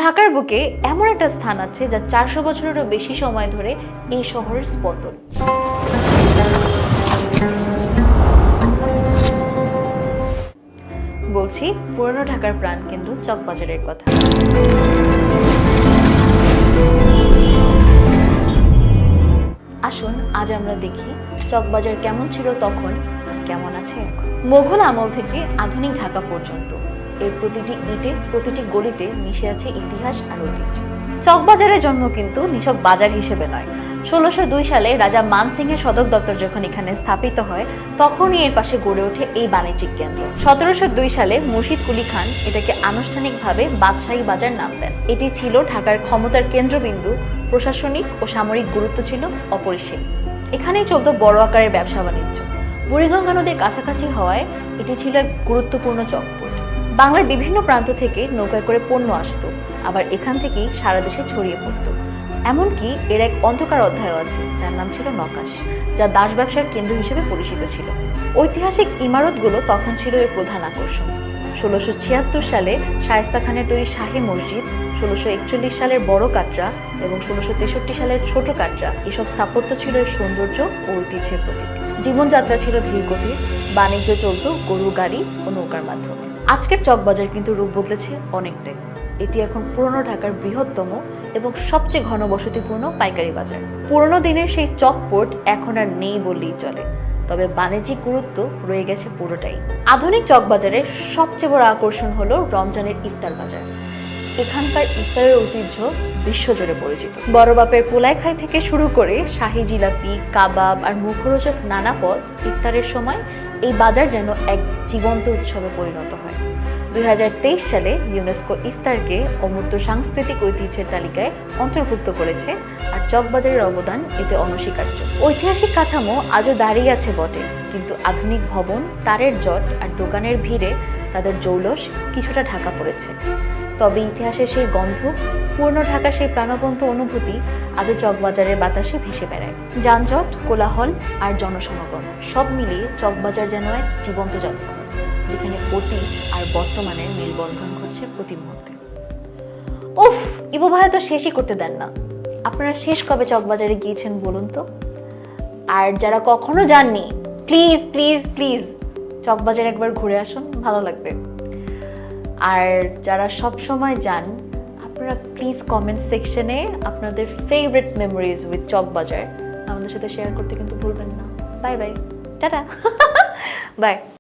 ঢাকার বুকে এমন একটা স্থান আছে যা 400 বছরেরও বেশি সময় ধরে এই শহরের স্পন্দন। বলছি পুরনো ঢাকার প্রাণকেন্দ্র চকবাজারের কথা। আসুন আজ আমরা দেখি চকবাজার কেমন ছিল তখন আর কেমন আছে এখন। মোগল আমল থেকে আধুনিক ঢাকা পর্যন্ত এর প্রতিটি ইটে প্রতিটি গলিতে মিশে আছে ইতিহাস আর ঐতিহ্য। চকবাজারের জন্ম কিন্তু নিছক বাজার হিসেবে নয়। 1602 সালে রাজা মান সিং এর সদর দপ্তর যখন এখানে স্থাপিত হয় তখনই এর পাশে গড়ে ওঠে এই বাণিজ্যিক কেন্দ্র। 1702 সালে মুর্শিদ কুলি খান এটাকে আনুষ্ঠানিকভাবে বাদশাহী বাজার নাম দেন। এটি ছিল ঢাকার ক্ষমতার কেন্দ্রবিন্দু, প্রশাসনিক ও সামরিক গুরুত্ব ছিল অপরিসীম। এখানেই চলত বড় আকারের ব্যবসা বাণিজ্য। বুড়িগঙ্গা নদীর কাছাকাছি হওয়ায় এটি ছিল এক গুরুত্বপূর্ণ চকপোর্ট। বাংলার বিভিন্ন প্রান্ত থেকে নৌকায় করে পণ্য আসতো, আবার এখান থেকেই সারা দেশে ছড়িয়ে পড়তো। এমনকি এর এক অন্ধকার অধ্যায় আছে যার নাম ছিল নকাশ, যা দাস ব্যবসার কেন্দ্র হিসেবে পরিচিত ছিল। ঐতিহাসিক ইমারতগুলো তখন ছিল এর প্রধান আকর্ষণ। 1676 সালে শায়েস্তা খানের তৈরি শাহী মসজিদ, 1641 সালের বড় কাটরা এবং 1663 সালের ছোট কাটরা, এসব স্থাপত্য ছিল এর সৌন্দর্য ও ঐতিহ্যের প্রতীক। জীবনযাত্রা ছিল ধীরগতির, বাণিজ্য চলত গরু গাড়ি ও নৌকার মাধ্যমে। আজকের চকবাজার কিন্তু রূপ বদলেছে অনেকটাই। এটি এখন পুরনো ঢাকার বৃহত্তম এবং সবচেয়ে ঘনবসতিপূর্ণ পাইকারি বাজার। পুরনো দিনের সেই চকপোর্ট এখন আর নেই বললেই চলে, তবে বাণিজ্যিক গুরুত্ব রয়ে গেছে পুরোটাই। আধুনিক চকবাজারের সবচেয়ে বড় আকর্ষণ হলো রমজানের ইফতার বাজার। এখানকার ইফতারের ঐতিহ্য বিশ্বজুড়ে পরিচিত। বড় বাপের পোলাই খাই থেকে শুরু করে শাহী জিলাপি, কাবাব আর মুখরোচক নানা পদ, ইফতারের সময় এই বাজার যেন এক জীবন্ত উৎসবে পরিণত হয়। 2023 সালে ইউনেস্কো ইফতারকে অমূর্ত সাংস্কৃতিক ঐতিহ্যের তালিকায় অন্তর্ভুক্ত করেছে, আর চকবাজারের অবদান এতে অনস্বীকার্য। ঐতিহাসিক কাঠামো আজও দাঁড়িয়ে আছে বটে, কিন্তু আধুনিক ভবন, তারের জট আর দোকানের ভিড়ে তাদের জৌলস কিছুটা ঢাকা পড়েছে। তবে ইতিহাসের সেই গন্ধ, পুরনো ঢাকার সেই প্রাণবন্ত অনুভূতি আজও চকবাজারের বাতাসে ভেসে বেড়ায়। যানজট, কোলাহল আর জনসমাগম সব মিলিয়ে চকবাজার যেন এক জীবন্ত জাদুঘর, যেখানে অতীত আর বর্তমানের মেলবন্ধন ঘটছে প্রতি মুহূর্তে। উফ, ইবো ভাইয়া তো শেষই করতে দেন না। আপনারা শেষ কবে চকবাজারে গিয়েছেন বলুন তো? আর যারা কখনো যাননি, প্লিজ প্লিজ প্লিজ চকবাজারে একবার ঘুরে আসুন, ভালো লাগবে। আর যারা সব সময় যান, আপনারা প্লিজ কমেন্ট সেকশনে আপনাদের ফেভারিট মেমোরিজ উইথ চকবাজার আমাদের সাথে শেয়ার করতে কিন্তু ভুলবেন না। Bye bye, tata, by.